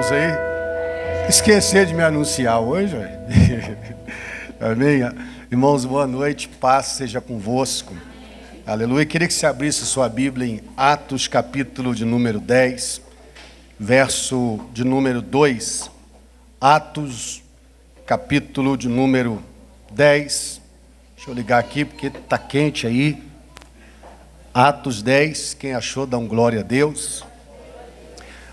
irmãos aí. Esquecer de me anunciar hoje, amém? Irmãos, boa noite, paz seja convosco. Aleluia. Queria que você abrisse sua Bíblia em Atos, capítulo de número 10, verso de número 2. Atos, capítulo de número 10. Deixa eu ligar aqui porque está quente aí. Atos 10, quem achou, dá um glória a Deus.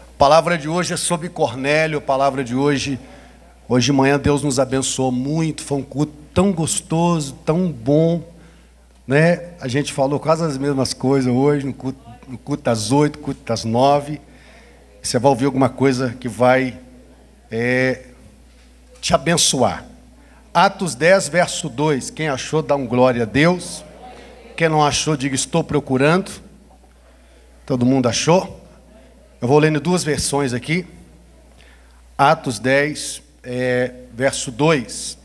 A palavra de hoje é sobre Cornélio. A palavra de hoje de manhã Deus nos abençoou muito. Foi um culto tão gostoso, tão bom, né? A gente falou quase as mesmas coisas hoje, no culto das 8, culto das 9. Você vai ouvir alguma coisa que vai te abençoar. Atos 10, verso 2. Quem achou, dá um glória a Deus. Quem não achou, diga, estou procurando. Todo mundo achou? Eu vou lendo duas versões aqui. Atos 10, verso 2.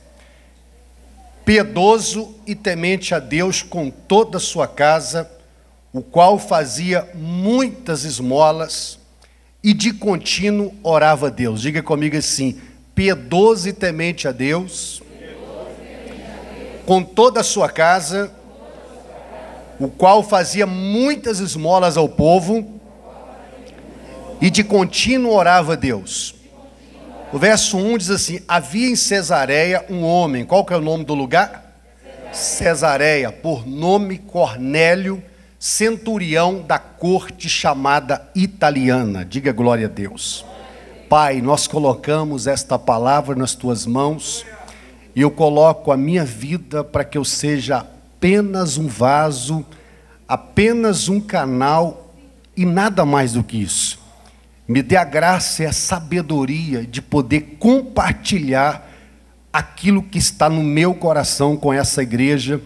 Piedoso e temente a Deus com toda a sua casa, o qual fazia muitas esmolas e de contínuo orava a Deus. Diga comigo assim: piedoso e temente a Deus, com toda a sua casa, o qual fazia muitas esmolas ao povo e de contínuo orava a Deus. O verso 1 diz assim: havia em Cesareia um homem. Qual que é o nome do lugar? Cesareia, por nome Cornélio, centurião da corte chamada italiana. Diga glória a Deus. Pai, nós colocamos esta palavra nas tuas mãos e eu coloco a minha vida para que eu seja apenas um vaso, apenas um canal e nada mais do que isso. Me dê a graça e a sabedoria de poder compartilhar aquilo que está no meu coração com essa igreja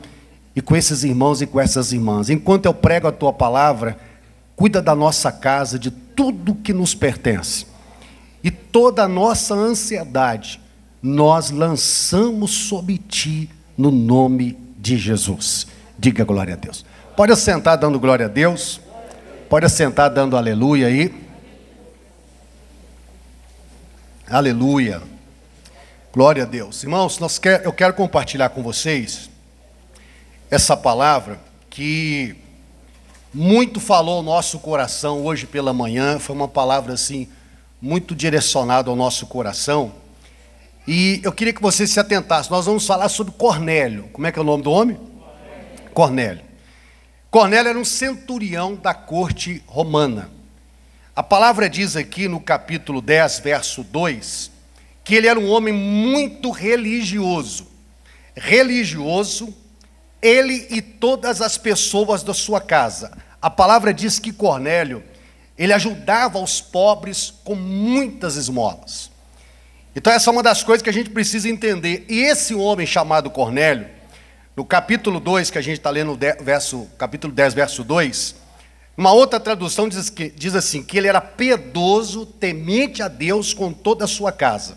e com esses irmãos e com essas irmãs. Enquanto eu prego a tua palavra, cuida da nossa casa, de tudo que nos pertence. E toda a nossa ansiedade, nós lançamos sobre ti no nome de Jesus. Diga glória a Deus. Pode assentar dando glória a Deus. Pode assentar dando aleluia aí. Aleluia, glória a Deus. Irmãos, eu quero compartilhar com vocês essa palavra que muito falou ao nosso coração hoje pela manhã. Foi uma palavra assim, muito direcionada ao nosso coração. E eu queria que você se atentasse. Nós vamos falar sobre Cornélio. Como é que é o nome do homem? Cornélio. Cornélio era um centurião da corte romana. A palavra diz aqui no capítulo 10, verso 2, que ele era um homem muito religioso. Religioso, ele e todas as pessoas da sua casa. A palavra diz que Cornélio, ele ajudava os pobres com muitas esmolas. Então essa é uma das coisas que a gente precisa entender. E esse homem chamado Cornélio, no capítulo 2, que a gente está lendo, capítulo 10, verso 2, uma outra tradução diz assim, que ele era piedoso, temente a Deus com toda a sua casa,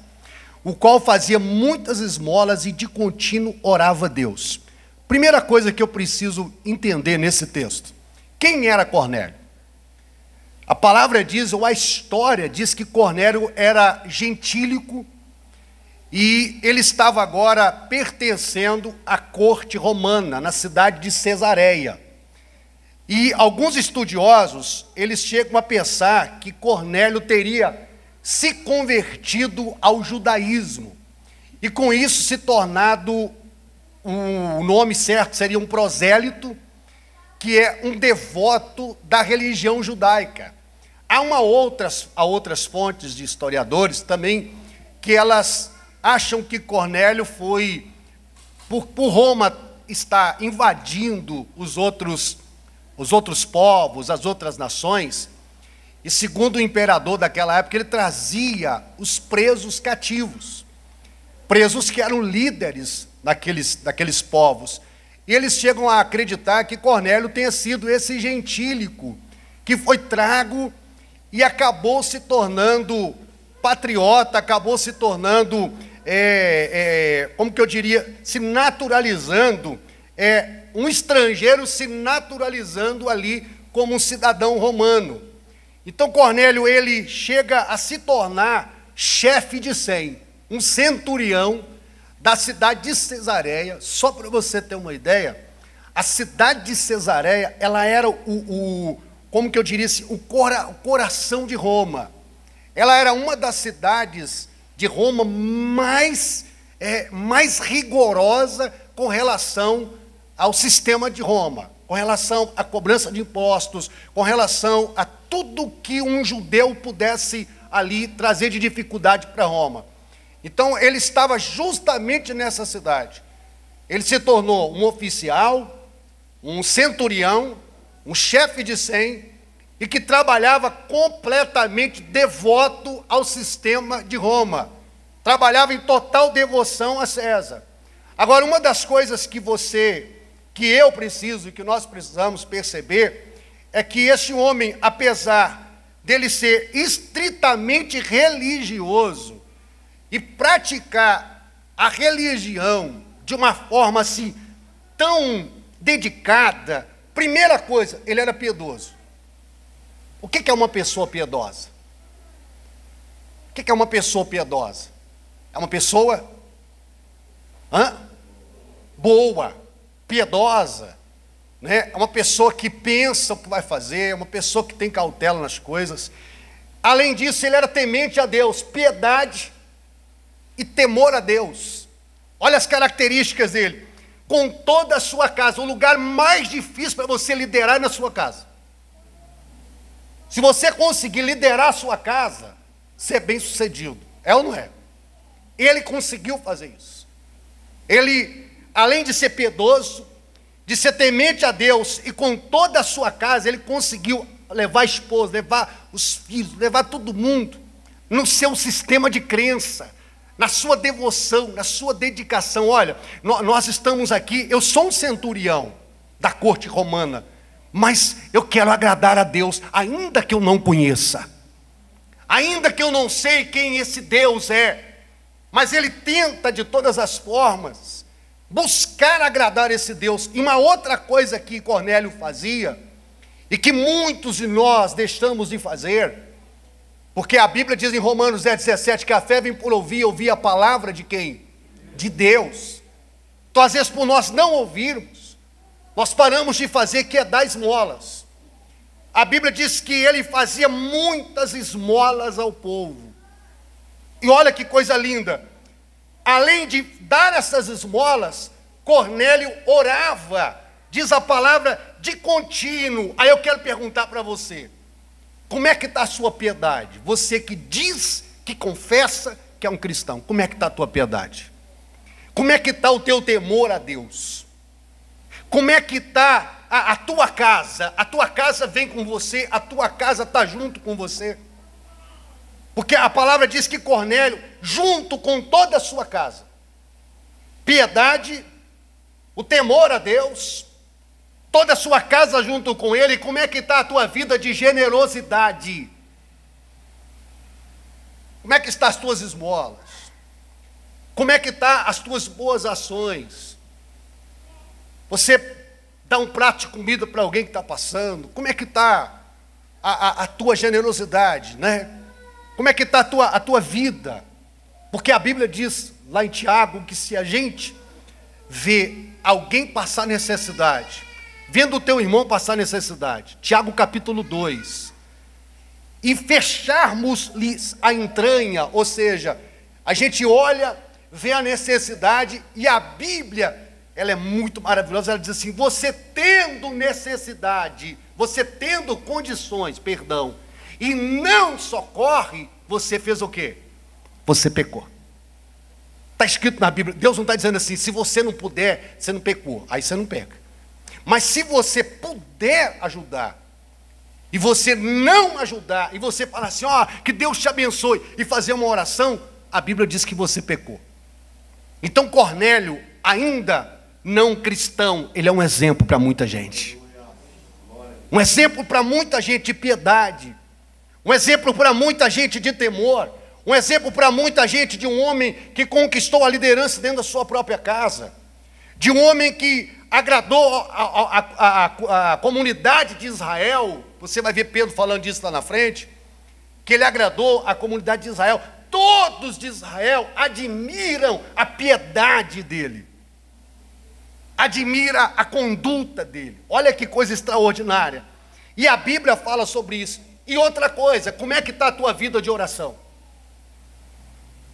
o qual fazia muitas esmolas e de contínuo orava a Deus. Primeira coisa que eu preciso entender nesse texto: quem era Cornélio? A palavra diz, ou a história diz, que Cornélio era gentílico e ele estava agora pertencendo à corte romana, na cidade de Cesareia. E alguns estudiosos, eles chegam a pensar que Cornélio teria se convertido ao judaísmo. E com isso se tornado, o nome certo seria um prosélito, que é um devoto da religião judaica. Há outras fontes de historiadores também, que elas acham que Cornélio foi, por Roma estar invadindo os outros povos, as outras nações, e segundo o imperador daquela época, ele trazia os presos cativos, presos que eram líderes daqueles povos, e eles chegam a acreditar que Cornélio tenha sido esse gentílico, que foi trago e acabou se tornando patriota, acabou se tornando, como que eu diria, se naturalizando, um estrangeiro se naturalizando ali como um cidadão romano. Então Cornélio, ele chega a se tornar chefe de 100, um centurião da cidade de Cesareia. Só para você ter uma ideia, a cidade de Cesareia, ela era como que eu diria assim, o coração de Roma. Ela era uma das cidades de Roma mais rigorosa com relação ao sistema de Roma, com relação à cobrança de impostos, com relação a tudo que um judeu pudesse ali trazer de dificuldade para Roma. Então, ele estava justamente nessa cidade. Ele se tornou um oficial, um centurião, um chefe de 100, e que trabalhava completamente devoto ao sistema de Roma. Trabalhava em total devoção a César. Agora, uma das coisas que eu preciso e que nós precisamos perceber é que esse homem, apesar dele ser estritamente religioso e praticar a religião de uma forma assim tão dedicada, primeira coisa, ele era piedoso. O que é uma pessoa piedosa? O que é uma pessoa piedosa? É uma pessoa boa, piedosa, né? É uma pessoa que pensa o que vai fazer, é uma pessoa que tem cautela nas coisas. Além disso, ele era temente a Deus, piedade e temor a Deus. Olha as características dele. Com toda a sua casa, o lugar mais difícil para você liderar é na sua casa. Se você conseguir liderar a sua casa, ser bem-sucedido. É ou não é? Ele conseguiu fazer isso. Ele, além de ser piedoso, de ser temente a Deus, e com toda a sua casa, ele conseguiu levar a esposa, levar os filhos, levar todo mundo no seu sistema de crença, na sua devoção, na sua dedicação. Olha, nós estamos aqui, eu sou um centurião da corte romana, mas eu quero agradar a Deus, ainda que eu não conheça, ainda que eu não sei quem esse Deus é, mas ele tenta de todas as formas buscar agradar esse Deus. E uma outra coisa que Cornélio fazia, e que muitos de nós deixamos de fazer, porque a Bíblia diz em Romanos 10:17 que a fé vem por ouvir a palavra de quem? De Deus. Então, às vezes, por nós não ouvirmos, nós paramos de fazer, que é dar esmolas. A Bíblia diz que ele fazia muitas esmolas ao povo. E olha que coisa linda. Além de dar essas esmolas, Cornélio orava, diz a palavra, de contínuo. Aí eu quero perguntar para você, como é que está a sua piedade? Você que diz, que confessa que é um cristão, como é que está a tua piedade? Como é que está o teu temor a Deus? Como é que está a tua casa? A tua casa vem com você, a tua casa está junto com você. Porque a palavra diz que Cornélio, junto com toda a sua casa, piedade, o temor a Deus, toda a sua casa junto com ele. Como é que está a tua vida de generosidade? Como é que estão as tuas esmolas? Como é que estão as tuas boas ações? Você dá um prato de comida para alguém que está passando? Como é que está a tua generosidade, né? Como é que está a tua vida? Porque a Bíblia diz lá em Tiago que se a gente vê alguém passar necessidade, vendo o teu irmão passar necessidade, Tiago capítulo 2, e fecharmos-lhes a entranha, ou seja, a gente olha, vê a necessidade, e a Bíblia, ela é muito maravilhosa, ela diz assim, você tendo necessidade, você tendo condições, e não socorre, você fez o quê? Você pecou. Está escrito na Bíblia, Deus não está dizendo assim, se você não puder, você não pecou, aí você não peca. Mas se você puder ajudar, e você não ajudar, e você falar assim, que Deus te abençoe, e fazer uma oração, a Bíblia diz que você pecou. Então Cornélio, ainda não cristão, ele é um exemplo para muita gente. Um exemplo para muita gente de piedade. Um exemplo para muita gente de temor. Um exemplo para muita gente de um homem que conquistou a liderança dentro da sua própria casa. De um homem que, agradou a comunidade de Israel. Você vai ver Pedro falando disso lá na frente, que ele agradou a comunidade de Israel. Todos de Israel admiram a piedade dele, admira a conduta dele. Olha que coisa extraordinária. E a Bíblia fala sobre isso. E outra coisa, como é que está a tua vida de oração?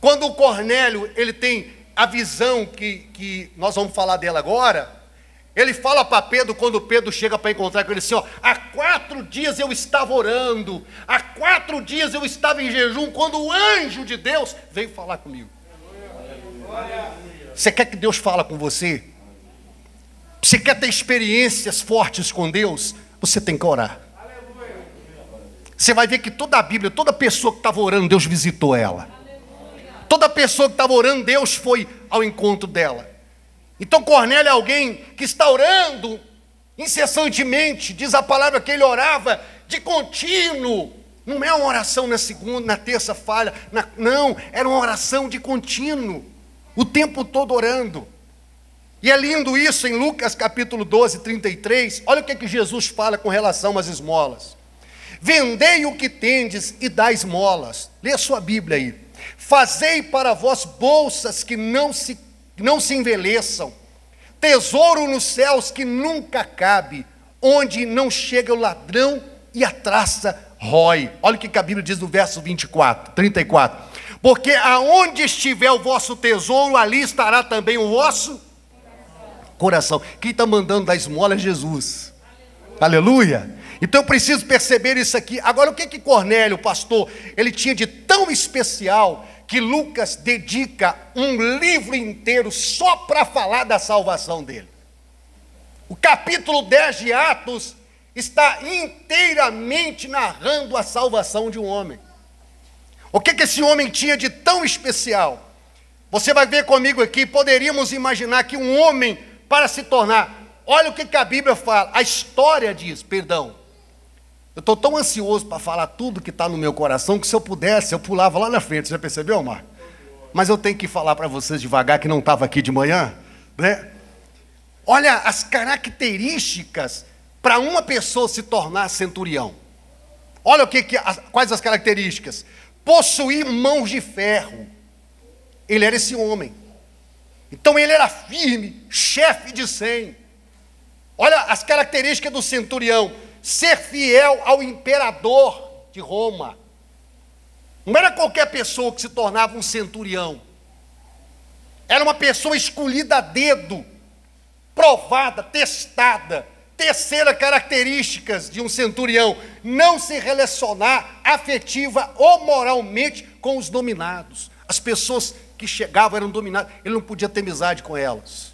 Quando o Cornélio, ele tem a visão que nós vamos falar dela agora, ele fala para Pedro, quando Pedro chega para encontrar com ele, assim, ó, há 4 dias eu estava orando, há 4 dias eu estava em jejum, quando o anjo de Deus veio falar comigo. Você quer que Deus fale com você? Você quer ter experiências fortes com Deus? Você tem que orar. Você vai ver que toda a Bíblia, toda pessoa que estava orando, Deus visitou ela. Toda pessoa que estava orando, Deus foi ao encontro dela. Então Cornélio é alguém que está orando incessantemente. Diz a palavra que ele orava de contínuo. Não é uma oração na segunda, na terça falha. Não, era uma oração de contínuo. O tempo todo orando. E é lindo isso em Lucas capítulo 12, 33. Olha o que Jesus fala com relação às esmolas. Vendei o que tendes e dai esmolas. Lê a sua Bíblia aí. Fazei para vós bolsas que não se envelheçam, tesouro nos céus que nunca cabe, onde não chega o ladrão e a traça rói. Olha o que a Bíblia diz no verso 34. Porque aonde estiver o vosso tesouro, ali estará também o vosso coração. Quem está mandando dar esmola é Jesus. Aleluia. Então eu preciso perceber isso aqui. Agora, o que Cornélio, pastor, ele tinha de tão especial que Lucas dedica um livro inteiro só para falar da salvação dele? O capítulo 10 de Atos está inteiramente narrando a salvação de um homem. O que esse homem tinha de tão especial? Você vai ver comigo aqui, poderíamos imaginar que um homem, para se tornar, olha o que a Bíblia fala, a história diz, eu estou tão ansioso para falar tudo que está no meu coração, que se eu pudesse, eu pulava lá na frente. Você já percebeu, Marco? Mas eu tenho que falar para vocês devagar, que não estava aqui de manhã, né? Olha as características para uma pessoa se tornar centurião. Olha quais as características. Possuir mãos de ferro. Ele era esse homem. Então ele era firme, chefe de 100. Olha as características do centurião. Ser fiel ao imperador de Roma. Não era qualquer pessoa que se tornava um centurião. Era uma pessoa escolhida a dedo, provada, testada. Terceira característica de um centurião: não se relacionar afetiva ou moralmente com os dominados. As pessoas que chegavam eram dominadas, ele não podia ter amizade com elas.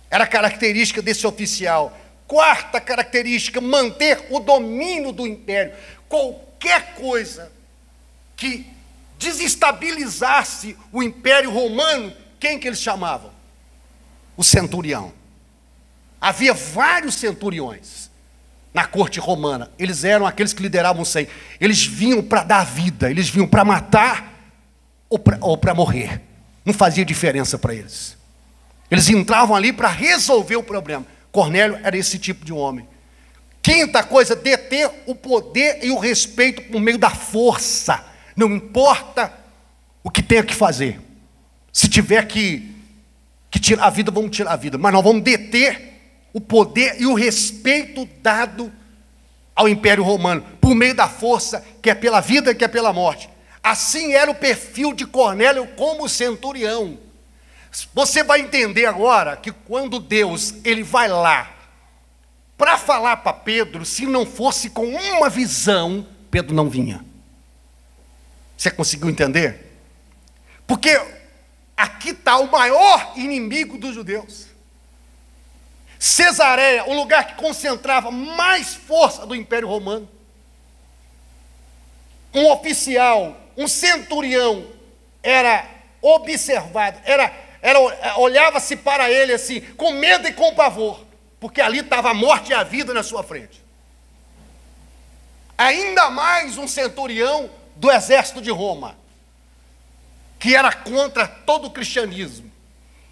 Era característica desse oficial. Quarta característica, manter o domínio do império. Qualquer coisa que desestabilizasse o império romano, quem que eles chamavam? O centurião. Havia vários centuriões na corte romana. Eles eram aqueles que lideravam 100. Eles vinham para dar vida, eles vinham para matar ou para morrer. Não fazia diferença para eles. Eles entravam ali para resolver o problema. Cornélio era esse tipo de homem. Quinta coisa, deter o poder e o respeito por meio da força. Não importa o que tenha que fazer. Se tiver que tirar a vida, vamos tirar a vida. Mas nós vamos deter o poder e o respeito dado ao Império Romano, por meio da força, que é pela vida, que é pela morte. Assim era o perfil de Cornélio como centurião. Você vai entender agora que quando Deus ele vai lá para falar para Pedro, se não fosse com uma visão, Pedro não vinha. Você conseguiu entender? Porque aqui está o maior inimigo dos judeus. Cesareia, o lugar que concentrava mais força do Império Romano. Um oficial, um centurião, era observado, olhava-se para ele assim, com medo e com pavor, porque ali estava a morte e a vida na sua frente. Ainda mais um centurião do exército de Roma, que era contra todo o cristianismo.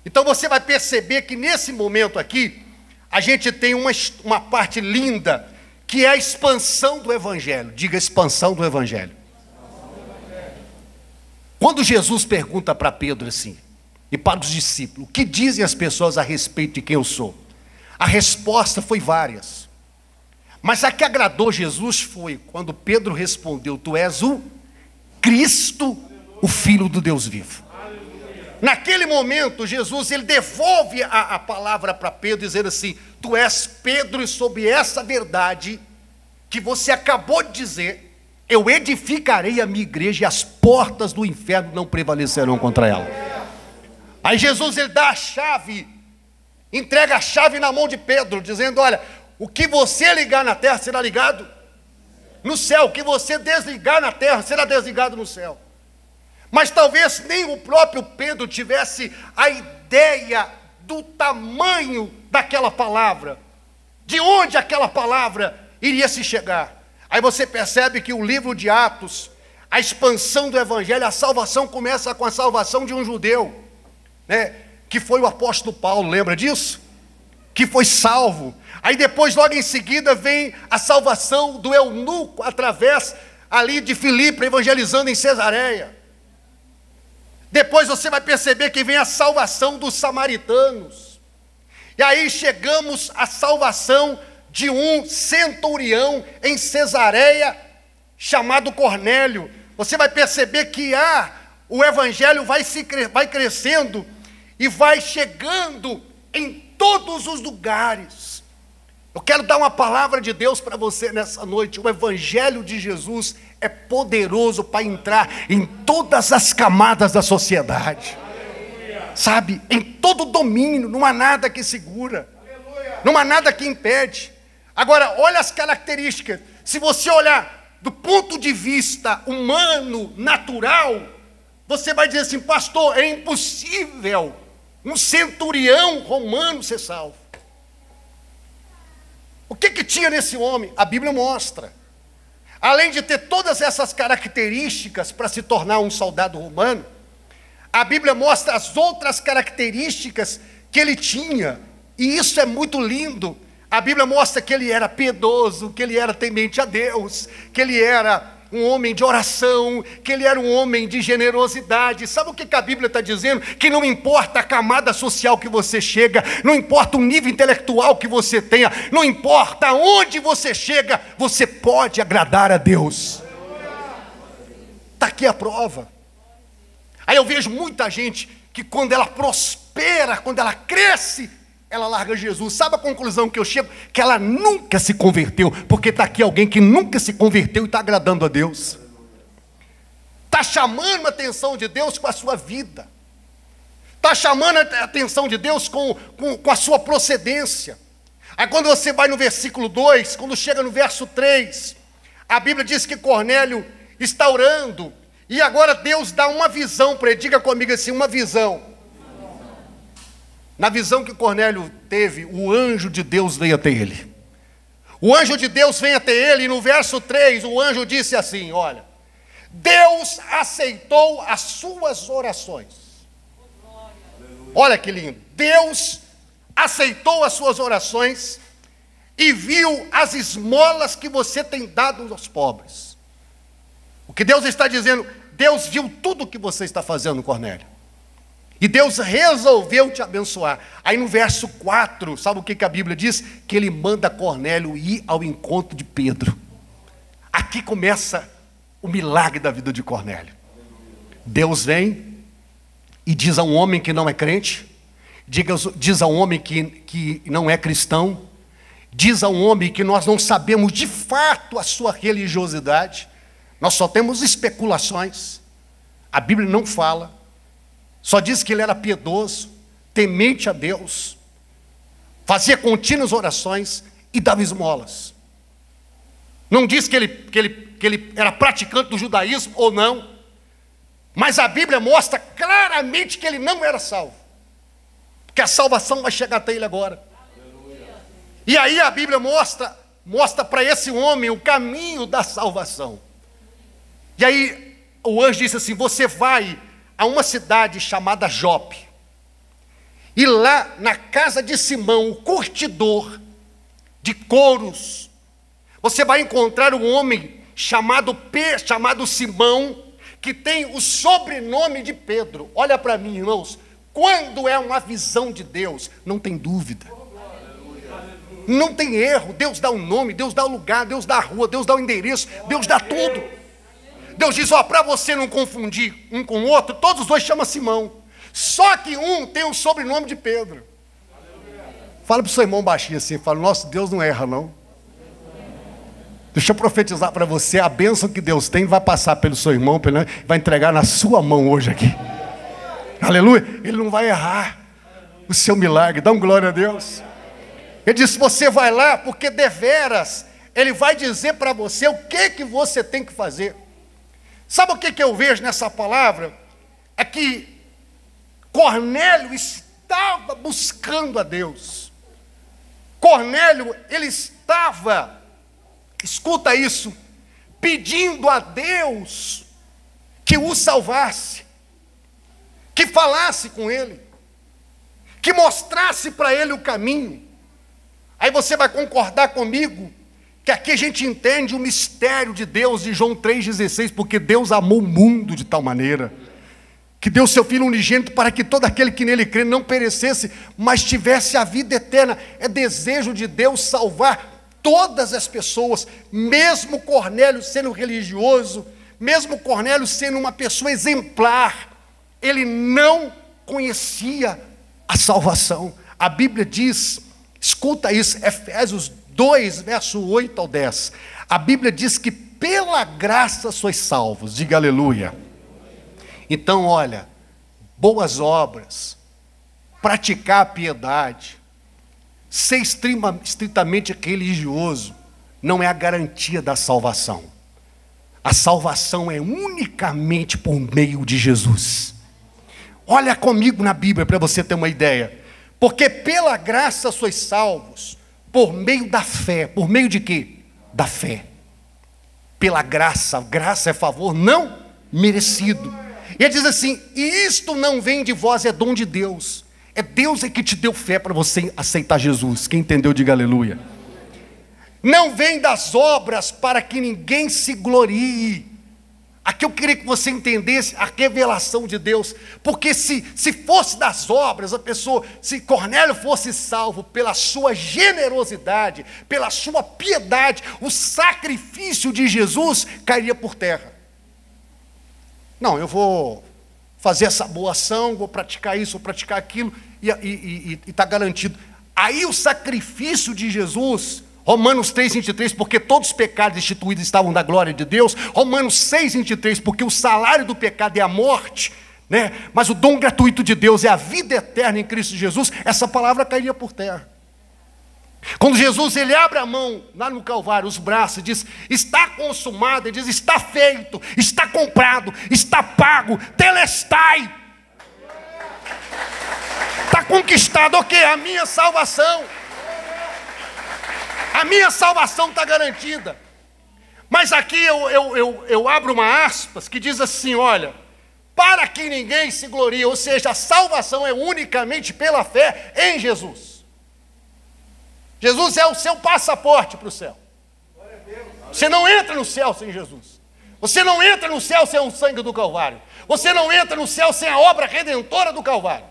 Então você vai perceber que nesse momento aqui, a gente tem uma parte linda, que é a expansão do Evangelho. Diga, expansão do Evangelho. Quando Jesus pergunta para Pedro assim, e para os discípulos, o que dizem as pessoas a respeito de quem eu sou? A resposta foi várias. Mas a que agradou Jesus foi quando Pedro respondeu: tu és o Cristo, o Filho do Deus vivo. Naquele momento, Jesus ele devolve a palavra para Pedro, dizendo assim: tu és Pedro, e sobre essa verdade que você acabou de dizer, eu edificarei a minha igreja, e as portas do inferno não prevalecerão contra ela. Aí Jesus ele dá a chave, entrega a chave na mão de Pedro, dizendo: olha, o que você ligar na terra será ligado no céu, o que você desligar na terra será desligado no céu. Mas talvez nem o próprio Pedro tivesse a ideia do tamanho daquela palavra, de onde aquela palavra iria se chegar. Aí você percebe que o livro de Atos, a expansão do Evangelho, a salvação começa com a salvação de um judeu, né, que foi o apóstolo Paulo, lembra disso? Que foi salvo. Aí depois, logo em seguida, vem a salvação do eunuco, através ali de Filipe, evangelizando em Cesareia. Depois você vai perceber que vem a salvação dos samaritanos. E aí chegamos à salvação de um centurião em Cesareia, chamado Cornélio. Você vai perceber que o evangelho vai crescendo e vai chegando em todos os lugares. Eu quero dar uma palavra de Deus para você nessa noite. O evangelho de Jesus é poderoso para entrar em todas as camadas da sociedade. Aleluia. Sabe, em todo domínio, não há nada que segura. Aleluia. Não há nada que impede. Agora, olha as características. Se você olhar do ponto de vista humano, natural, você vai dizer assim: pastor, é impossível um centurião romano ser salvo. O que tinha nesse homem? A Bíblia mostra. Além de ter todas essas características para se tornar um soldado romano, a Bíblia mostra as outras características que ele tinha. E isso é muito lindo. A Bíblia mostra que ele era piedoso, que ele era temente a Deus, que ele era um homem de oração, que ele era um homem de generosidade. Sabe o que a Bíblia está dizendo? Que não importa a camada social que você chega, não importa o nível intelectual que você tenha, não importa onde você chega, você pode agradar a Deus. Está aqui a prova. Aí eu vejo muita gente que quando ela prospera, quando ela cresce, ela larga Jesus. Sabe a conclusão que eu chego? Que ela nunca se converteu, porque está aqui alguém que nunca se converteu e está agradando a Deus. Está chamando a atenção de Deus com a sua vida. Está chamando a atenção de Deus com a sua procedência. Aí quando você vai no versículo 2, quando chega no verso 3, a Bíblia diz que Cornélio está orando, e agora Deus dá uma visão para ele. Diga comigo assim, uma visão. Na visão que Cornélio teve, o anjo de Deus veio até ele. O anjo de Deus vem até ele, e no verso 3, o anjo disse assim: olha, Deus aceitou as suas orações. Olha que lindo. Deus aceitou as suas orações e viu as esmolas que você tem dado aos pobres. O que Deus está dizendo, Deus viu tudo o que você está fazendo, Cornélio. E Deus resolveu te abençoar. Aí no verso 4, sabe o que a Bíblia diz? Que ele manda Cornélio ir ao encontro de Pedro. Aqui começa o milagre da vida de Cornélio. Deus vem e diz a um homem que não é crente, diz a um homem que não é cristão, diz a um homem que nós não sabemos de fato a sua religiosidade, nós só temos especulações, a Bíblia não fala, só diz que ele era piedoso, temente a Deus, fazia contínuas orações e dava esmolas. Não diz que ele era praticante do judaísmo ou não, mas a Bíblia mostra claramente que ele não era salvo, porque a salvação vai chegar até ele agora. E aí a Bíblia mostra para esse homem o caminho da salvação. E aí o anjo disse assim: você vai a uma cidade chamada Jope, E lá na casa de Simão, o curtidor de couros, você vai encontrar um homem chamado Simão, que tem o sobrenome de Pedro. Olha para mim, irmãos, quando é uma visão de Deus, não tem dúvida, não tem erro. Deus dá um nome, Deus dá o lugar, Deus dá a rua, Deus dá o endereço, Deus dá tudo. Deus diz, para você não confundir um com o outro, todos os dois chamam Simão, só que um tem o sobrenome de Pedro. Fala para o seu irmão baixinho assim, fala, nosso Deus não erra não. Deixa eu profetizar para você, a bênção que Deus tem vai passar pelo seu irmão, vai entregar na sua mão hoje aqui. Aleluia, ele não vai errar o seu milagre, dá um glória a Deus. Ele disse, você vai lá, porque deveras, ele vai dizer para você o que você tem que fazer. Sabe o que eu vejo nessa palavra? É que Cornélio estava buscando a Deus. Cornélio, ele estava, escuta isso, pedindo a Deus que o salvasse, que falasse com ele, que mostrasse para ele o caminho. Aí você vai concordar comigo que aqui a gente entende o mistério de Deus de João 3,16, porque Deus amou o mundo de tal maneira que deu seu Filho unigênito para que todo aquele que nele crê não perecesse, mas tivesse a vida eterna. É desejo de Deus salvar todas as pessoas, mesmo Cornélio sendo religioso, mesmo Cornélio sendo uma pessoa exemplar, ele não conhecia a salvação. A Bíblia diz, escuta isso, Efésios 2, verso 8 ao 10. A Bíblia diz que pela graça sois salvos. Diga aleluia. Então, olha, boas obras, praticar a piedade, ser estritamente religioso, não é a garantia da salvação. A salvação é unicamente por meio de Jesus. Olha comigo na Bíblia para você ter uma ideia. Porque pela graça sois salvos, por meio da fé. Por meio de quê? Da fé. Pela graça. Graça é favor não merecido. E ele diz assim, e isto não vem de vós, é dom de Deus. É Deus que te deu fé para você aceitar Jesus. Quem entendeu, diga aleluia. Não vem das obras para que ninguém se glorie. Aqui eu queria que você entendesse a revelação de Deus, porque se fosse das obras, se Cornélio fosse salvo pela sua generosidade, pela sua piedade, o sacrifício de Jesus cairia por terra. Não, eu vou fazer essa boa ação, vou praticar isso, vou praticar aquilo, e está garantido. Aí o sacrifício de Jesus, Romanos 3,23, porque todos os pecados instituídos estavam da glória de Deus. Romanos 6,23, porque o salário do pecado é a morte, né? Mas o dom gratuito de Deus é a vida eterna em Cristo Jesus. Essa palavra cairia por terra. Quando Jesus ele abre a mão lá no Calvário, os braços, e diz, está consumado, ele diz, está feito, está comprado, está pago, telestai. Está conquistado o quê? A minha salvação. A minha salvação está garantida. Mas aqui eu abro uma aspas que diz assim, olha, para que ninguém se glorie, ou seja, a salvação é unicamente pela fé em Jesus. Jesus é o seu passaporte para o céu. Você não entra no céu sem Jesus. Você não entra no céu sem o sangue do Calvário. Você não entra no céu sem a obra redentora do Calvário.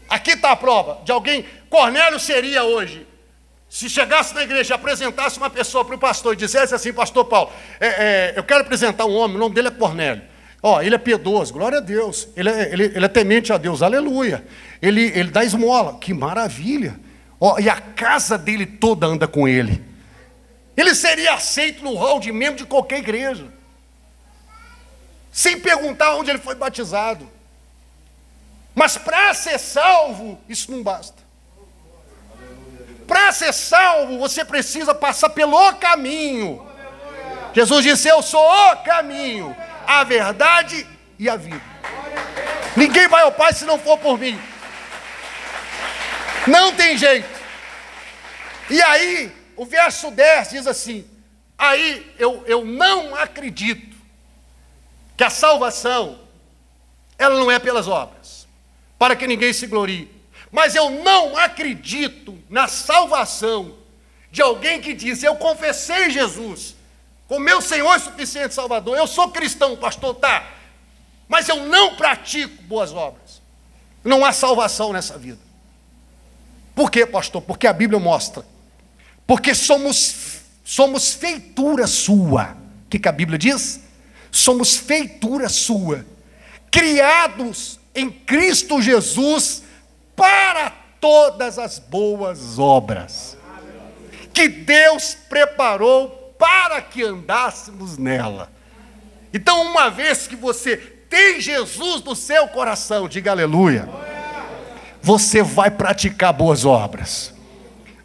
Aqui está a prova de alguém. Cornélio seria hoje, se chegasse na igreja e apresentasse uma pessoa para o pastor e dissesse assim, pastor Paulo, eu quero apresentar um homem, o nome dele é Cornélio. Ele é piedoso, glória a Deus. Ele é temente a Deus, aleluia. Ele dá esmola, que maravilha. E a casa dele toda anda com ele. Ele seria aceito no hall de membro de qualquer igreja, sem perguntar onde ele foi batizado. Mas para ser salvo, isso não basta. Para ser salvo, você precisa passar pelo caminho. Jesus disse, eu sou o caminho, a verdade e a vida. Ninguém vai ao Pai se não for por mim. Não tem jeito. E aí, o verso 10 diz assim, aí eu não acredito que a salvação, ela não é pelas obras. para que ninguém se glorie. Mas eu não acredito na salvação de alguém que diz: eu confessei Jesus como meu Senhor e suficiente Salvador, eu sou cristão, pastor, tá, mas eu não pratico boas obras. Não há salvação nessa vida. Por quê, pastor? Porque a Bíblia mostra. Porque somos feitura sua. O que a Bíblia diz? Somos feitura sua, criados em Cristo Jesus para todas as boas obras que Deus preparou para que andássemos nela. Então, uma vez que você tem Jesus no seu coração, diga aleluia, você vai praticar boas obras.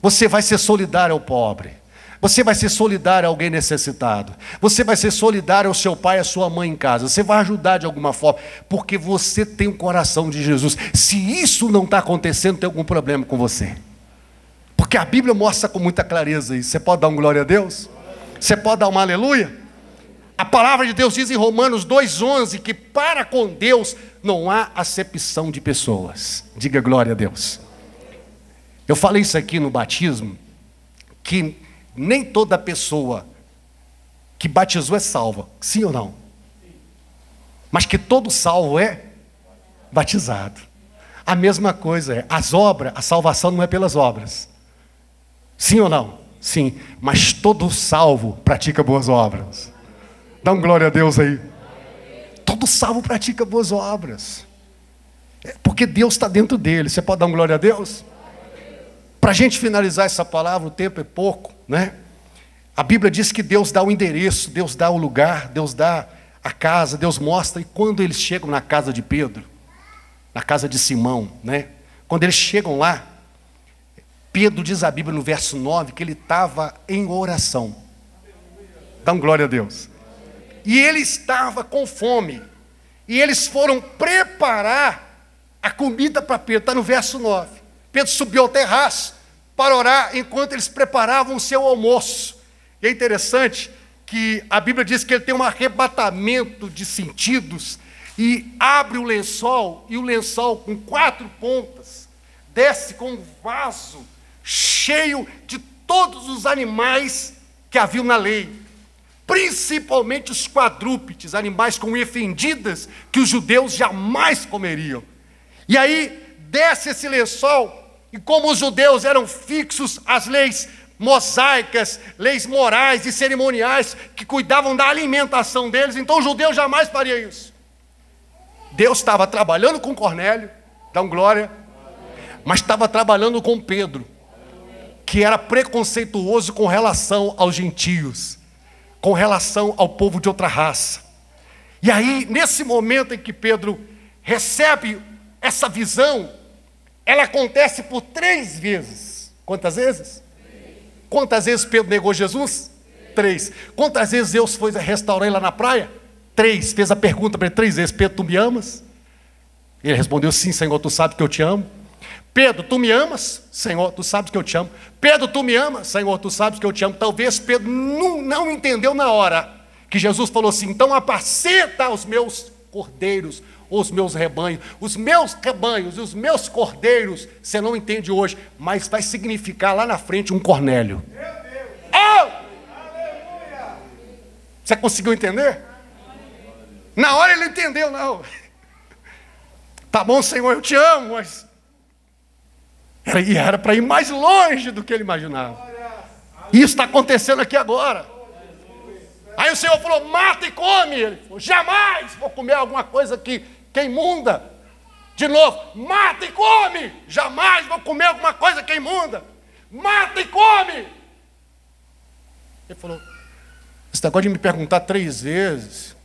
Você vai ser solidário ao pobre. Você vai ser solidário a alguém necessitado. Você vai ser solidário ao seu pai e à sua mãe em casa. Você vai ajudar de alguma forma, porque você tem o coração de Jesus. Se isso não está acontecendo, tem algum problema com você. Porque a Bíblia mostra com muita clareza isso. Você pode dar um glória a Deus? Você pode dar uma aleluia? A palavra de Deus diz em Romanos 2,11 que para com Deus não há acepção de pessoas. Diga glória a Deus. Eu falei isso aqui no batismo, que nem toda pessoa que batizou é salva, sim ou não? Mas que todo salvo é batizado. A mesma coisa é, as obras, a salvação não é pelas obras. Sim ou não? Sim, mas todo salvo pratica boas obras. Dá um glória a Deus aí. Todo salvo pratica boas obras. Porque Deus está dentro dele. Você pode dar um glória a Deus? Para a gente finalizar essa palavra, o tempo é pouco, né? A Bíblia diz que Deus dá o endereço, Deus dá o lugar, Deus dá a casa, Deus mostra. E quando eles chegam na casa de Pedro, na casa de Simão, né? Quando eles chegam lá, Pedro diz a Bíblia no verso 9 que ele estava em oração. Dá um glória a Deus. E ele estava com fome. E eles foram preparar a comida para Pedro. Está no verso 9. Pedro subiu ao terraço para orar enquanto eles preparavam o seu almoço. E é interessante que a Bíblia diz que ele tem um arrebatamento de sentidos e abre o lençol, e o lençol com 4 pontas desce com um vaso cheio de todos os animais que haviam na lei, principalmente os quadrúpedes, animais com unhas fendidas que os judeus jamais comeriam. E aí desce esse lençol, e como os judeus eram fixos às leis mosaicas, leis morais e cerimoniais que cuidavam da alimentação deles, então o judeu jamais faria isso. Deus estava trabalhando com Cornélio, dá um glória, mas estava trabalhando com Pedro, que era preconceituoso com relação aos gentios, com relação ao povo de outra raça. E aí, nesse momento em que Pedro recebe essa visão, ela acontece por 3 vezes. Quantas vezes? 3. Quantas vezes Pedro negou Jesus? 3. Quantas vezes Deus foi restaurar ele lá na praia? 3. Fez a pergunta para ele 3 vezes: Pedro, tu me amas? Ele respondeu: sim, Senhor, tu sabes que eu te amo. Pedro, tu me amas? Senhor, tu sabes que eu te amo. Pedro, tu me amas? Senhor, tu sabes que eu te amo. Talvez Pedro não entendeu na hora que Jesus falou assim: então apacenta os meus cordeiros, os meus rebanhos, os meus rebanhos, os meus cordeiros. Você não entende hoje, mas vai significar lá na frente um Cornélio. Oh! Você conseguiu entender? Na hora ele não entendeu, não. Tá bom, Senhor, eu te amo, mas era para ir mais longe do que ele imaginava. Isso está acontecendo aqui agora. Aí o Senhor falou: mata e come. Ele falou: jamais vou comer alguma coisa que é imunda. De novo: mata e come. Jamais vou comer alguma coisa que é imunda. Mata e come. Ele falou: esse negócio de me perguntar 3 vezes.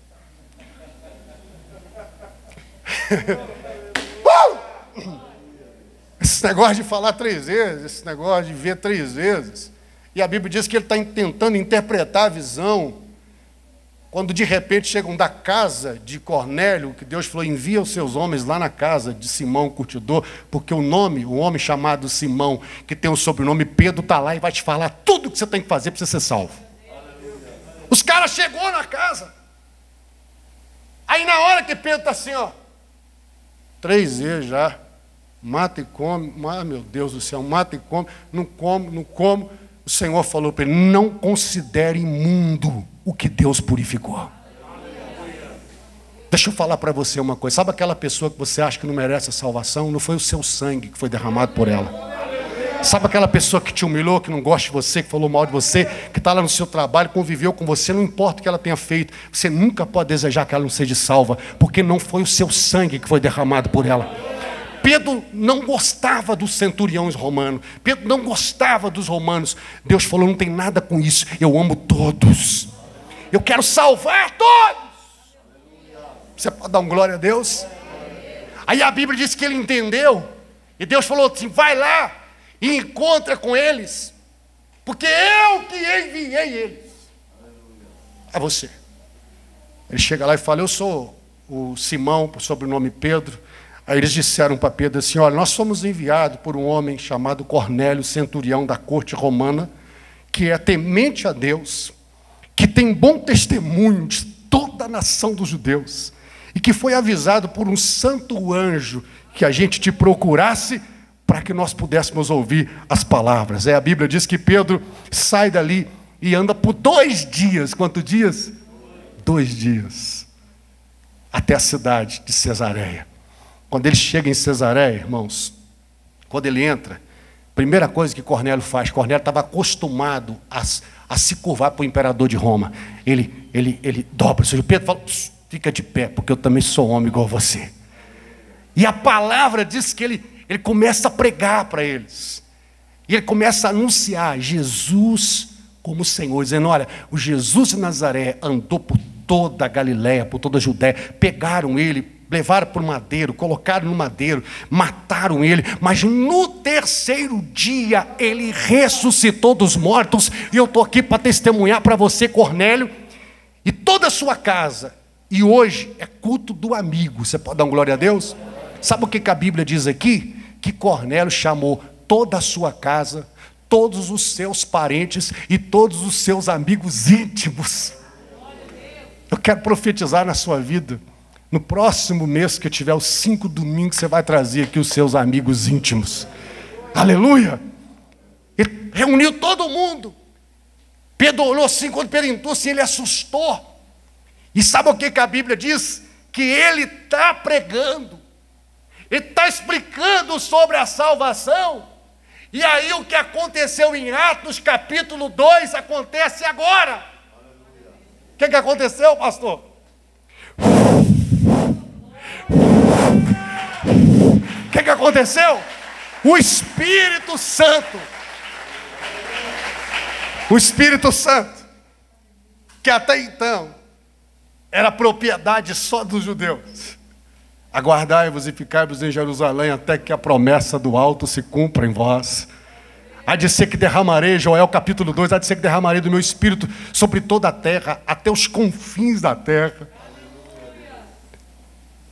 Esse negócio de falar 3 vezes, esse negócio de ver 3 vezes. E a Bíblia diz que ele está tentando interpretar a visão. Quando de repente chegam da casa de Cornélio, que Deus falou: envia os seus homens lá na casa de Simão, o curtidor, porque o homem chamado Simão, que tem o sobrenome Pedro, está lá e vai te falar tudo o que você tem que fazer para você ser salvo. Os caras chegou na casa. Aí na hora que Pedro está assim, ó, 3 vezes já. Mata e come. Ah, meu Deus do céu, mata e come. Não come, não come. O Senhor falou para ele, não considere imundo o que Deus purificou. Deixa eu falar para você uma coisa. Sabe aquela pessoa que você acha que não merece a salvação? Não foi o seu sangue que foi derramado por ela. Sabe aquela pessoa que te humilhou, que não gosta de você, que falou mal de você, que está lá no seu trabalho, conviveu com você, não importa o que ela tenha feito, você nunca pode desejar que ela não seja salva, porque não foi o seu sangue que foi derramado por ela. Pedro não gostava dos centuriões romanos. Pedro não gostava dos romanos. Deus falou, não tem nada com isso. Eu amo todos. Eu quero salvar todos. Você pode dar um glória a Deus? Aí a Bíblia diz que ele entendeu. E Deus falou assim, vai lá e encontra com eles. Porque eu que enviei eles. É você. Ele chega lá e fala, eu sou o Simão, por sobrenome Pedro. Aí eles disseram para Pedro assim, olha, nós somos enviados por um homem chamado Cornélio, centurião da corte romana, que é temente a Deus, que tem bom testemunho de toda a nação dos judeus, e que foi avisado por um santo anjo que a gente te procurasse para que nós pudéssemos ouvir as palavras. A Bíblia diz que Pedro sai dali e anda por 2 dias. Quantos dias? 2 dias. Até a cidade de Cesareia. Quando ele chega em Cesareia, irmãos, quando ele entra, primeira coisa que Cornélio faz, Cornélio estava acostumado a se curvar para o imperador de Roma. Ele dobra o seu Pedro fala, fica de pé, porque eu também sou homem igual você. E a palavra diz que ele começa a pregar para eles. E ele começa a anunciar Jesus como Senhor, dizendo, olha, o Jesus de Nazaré andou por toda a Galileia, por toda a Judéia, pegaram ele, levaram para o madeiro, colocaram no madeiro, mataram ele, mas no 3º dia ele ressuscitou dos mortos, e eu estou aqui para testemunhar para você, Cornélio, e toda a sua casa, e hoje é culto do amigo. Você pode dar um glória a Deus? Sabe o que a Bíblia diz aqui? Que Cornélio chamou toda a sua casa, todos os seus parentes e todos os seus amigos íntimos. Eu quero profetizar na sua vida. No próximo mês que tiver os 5 domingos, você vai trazer aqui os seus amigos íntimos. Aleluia! Ele reuniu todo mundo. Pedro olhou assim, quando Pedro entrou assim, ele assustou. E sabe o que a Bíblia diz? Que ele está pregando. Ele está explicando sobre a salvação. E aí o que aconteceu em Atos capítulo 2 acontece agora. O que aconteceu, pastor? O que aconteceu? O Espírito Santo, que até então era propriedade só dos judeus. Aguardai-vos e ficai-vos em Jerusalém até que a promessa do alto se cumpra em vós. Há de ser que derramarei, Joel capítulo 2, há de ser que derramarei do meu Espírito sobre toda a terra, até os confins da terra.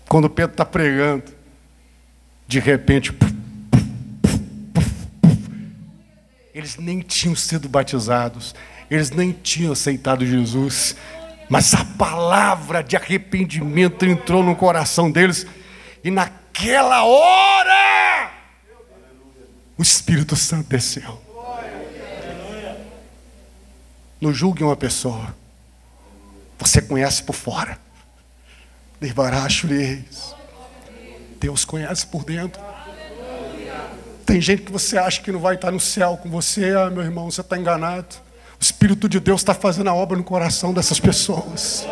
Quando Pedro está pregando, de repente, eles nem tinham sido batizados, eles nem tinham aceitado Jesus, mas a palavra de arrependimento entrou no coração deles, e naquela hora, o Espírito Santo desceu. Não julgue uma pessoa, você conhece por fora. Deus conhece por dentro. Tem gente que você acha que não vai estar no céu com você. Ah, meu irmão, você está enganado. O Espírito de Deus está fazendo a obra no coração dessas pessoas.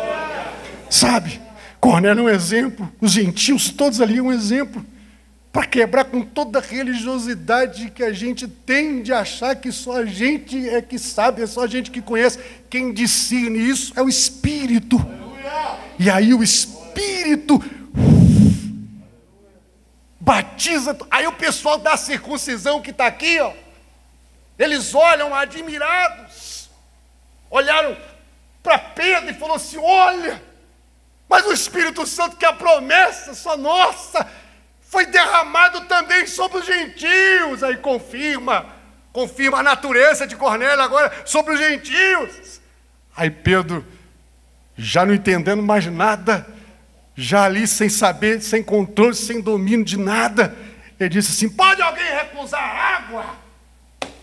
Sabe? Cornélio é um exemplo. Os gentios todos ali é um exemplo. Para quebrar com toda a religiosidade que a gente tem de achar que só a gente é que sabe, é só a gente que conhece. Quem discerne isso é o Espírito. E aí o Espírito batiza. Aí o pessoal da circuncisão que está aqui, ó, eles olham admirados, olharam para Pedro e falaram assim, olha, mas o Espírito Santo, que a promessa só nossa, foi derramado também sobre os gentios. Aí confirma a natureza de Cornélio agora sobre os gentios. Aí Pedro, já não entendendo mais nada, já ali sem saber, sem controle, sem domínio de nada, ele disse assim: pode alguém recusar água?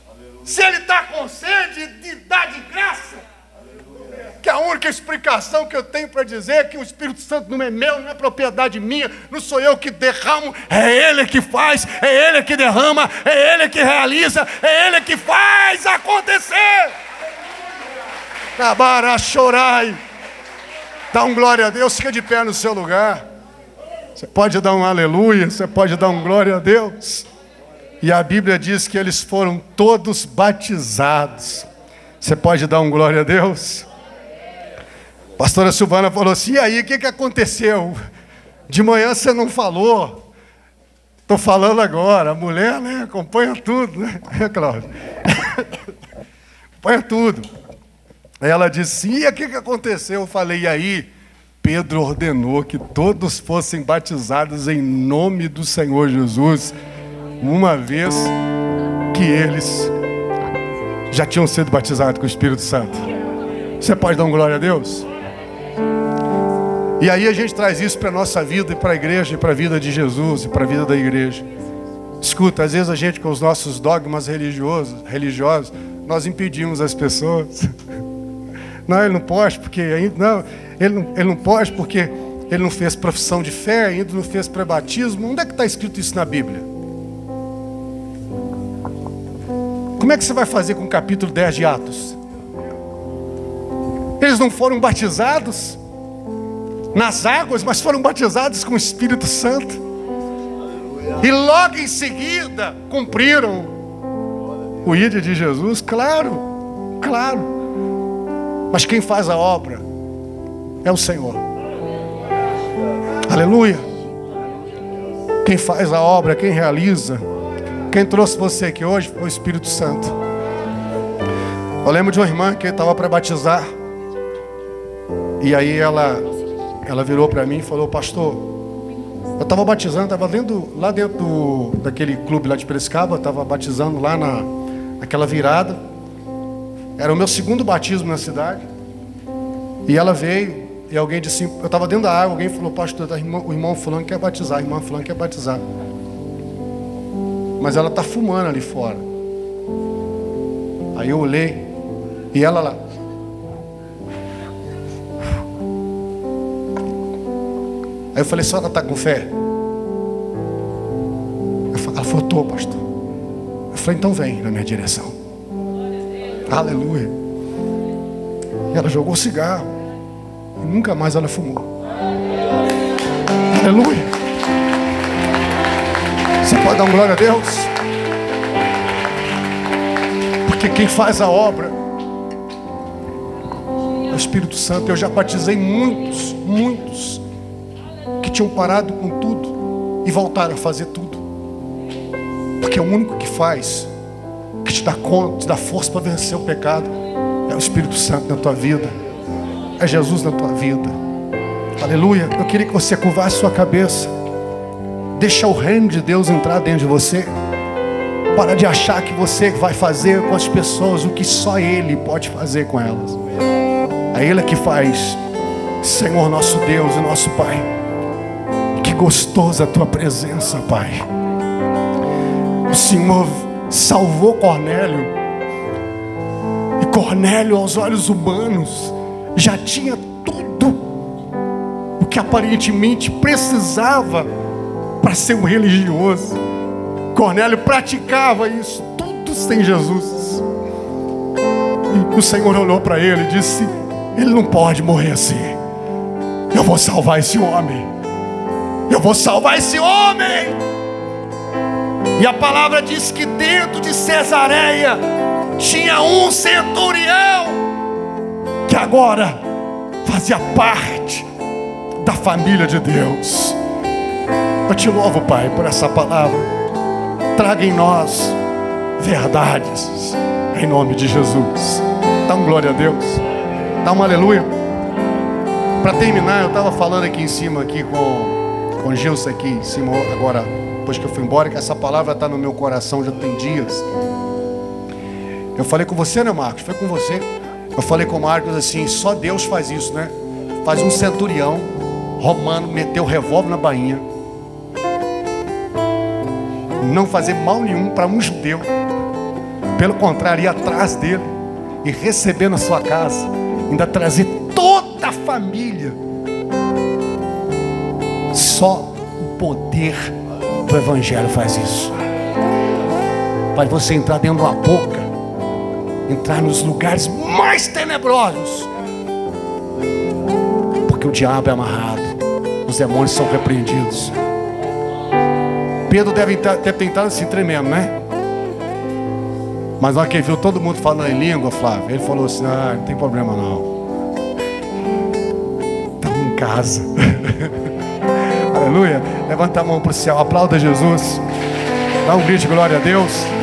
Aleluia. Se ele está com sede, dá de graça. Aleluia. Que a única explicação que eu tenho para dizer é que o Espírito Santo não é meu, não é propriedade minha, não sou eu que derramo, é Ele que faz, é Ele que derrama, é Ele que realiza, é Ele que faz acontecer. Cabara chorai. Dá um glória a Deus, fica de pé no seu lugar. Você pode dar um aleluia, você pode dar um glória a Deus. E a Bíblia diz que eles foram todos batizados. Você pode dar um glória a Deus? A pastora Silvana falou assim: e aí, o que aconteceu? De manhã você não falou. Estou falando agora. A mulher, né, acompanha tudo, né, Cláudia? Acompanha tudo. Ela disse: e o que aconteceu? Eu falei: e aí? Pedro ordenou que todos fossem batizados em nome do Senhor Jesus, uma vez que eles já tinham sido batizados com o Espírito Santo. Você pode dar um glória a Deus? E aí a gente traz isso para a nossa vida e para a igreja, e para a vida de Jesus e para a vida da igreja. Escuta, às vezes a gente, com os nossos dogmas religiosos, nós impedimos as pessoas. Não, ele não pode porque ainda ele não pode porque ele não fez profissão de fé, ainda não fez pré-batismo. Onde é que está escrito isso na Bíblia? Como é que você vai fazer com o capítulo 10 de Atos? Eles não foram batizados nas águas, mas foram batizados com o Espírito Santo. E logo em seguida cumpriram o ídolo de Jesus. Claro, claro. Mas quem faz a obra é o Senhor. Aleluia. Quem faz a obra, quem realiza, quem trouxe você aqui hoje foi o Espírito Santo. Eu lembro de uma irmã que estava para batizar. E aí ela virou para mim e falou: pastor, eu estava batizando, estava lá dentro daquele clube lá de Piracicaba, estava batizando lá naquela virada. Era o meu segundo batismo na cidade. E ela veio, e alguém disse, eu estava dentro da água, alguém falou: pastor, o irmão fulano quer batizar, a irmã fulano quer batizar. Mas ela está fumando ali fora. Aí eu olhei, e ela lá. Aí eu falei: a senhora está com fé? Ela falou: estou, pastor. Eu falei: então vem na minha direção. Aleluia. E ela jogou cigarro e nunca mais ela fumou. Aleluia. Você pode dar um glória a Deus? Porque quem faz a obra é o Espírito Santo. Eu já batizei muitos que tinham parado com tudo e voltaram a fazer tudo. Porque é o único que faz, que te dá conta, te dá força para vencer o pecado, é o Espírito Santo na tua vida, é Jesus na tua vida. Aleluia. Eu queria que você curvasse sua cabeça. Deixa o reino de Deus entrar dentro de você. Para de achar que você vai fazer com as pessoas o que só Ele pode fazer com elas. É Ele que faz. Senhor nosso Deus e nosso Pai, que gostosa a tua presença, Pai. O Senhor salvou Cornélio, e Cornélio, aos olhos humanos, já tinha tudo o que aparentemente precisava para ser um religioso. Cornélio praticava isso tudo sem Jesus. E o Senhor olhou para ele e disse: ele não pode morrer assim. Eu vou salvar esse homem. Eu vou salvar esse homem. E a palavra diz que dentro de Cesareia tinha um centurião que agora fazia parte da família de Deus. Eu te louvo, Pai, por essa palavra. Traga em nós verdades, em nome de Jesus. Dá um glória a Deus. Dá um aleluia. Para terminar, eu estava falando aqui em cima aqui com o Gilson aqui em cima agora, depois que eu fui embora, que essa palavra está no meu coração já tem dias. Eu falei com você, né, Marcos? Foi com você. Eu falei com o Marcos assim: só Deus faz isso, né? Faz um centurião romano meteu o revólver na bainha, não fazer mal nenhum para um judeu, pelo contrário, ir atrás dele e receber na sua casa, ainda trazer toda a família. Só o poder do Evangelho faz isso. Faz você entrar dentro de uma boca, entrar nos lugares mais tenebrosos, porque o diabo é amarrado, os demônios são repreendidos. Pedro deve ter tentado assim tremendo, né? Mas na hora que ele viu todo mundo falando em língua, Flávio, ele falou assim: ah, não tem problema não, estamos em casa. Aleluia. Levanta a mão para o céu, aplauda Jesus, dá um grito de glória a Deus.